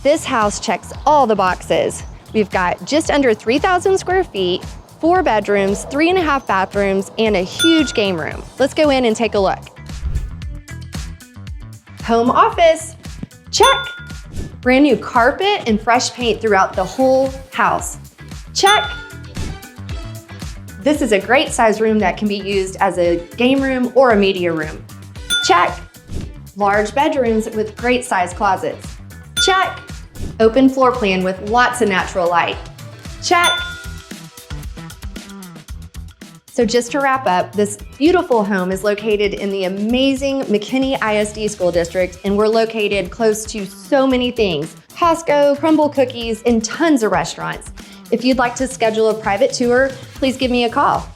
This house checks all the boxes. We've got just under 3,000 square feet, 4 bedrooms, 3.5 bathrooms, and a huge game room. Let's go in and take a look. Home office, check. Brand new carpet and fresh paint throughout the whole house, check. This is a great size room that can be used as a game room or a media room, check. Large bedrooms with great size closets, check. Open floor plan with lots of natural light, check. So just to wrap up, this beautiful home is located in the amazing McKinney ISD school district, and we're located close to so many things: Costco, Crumble Cookies, and tons of restaurants. If you'd like to schedule a private tour, please give me a call.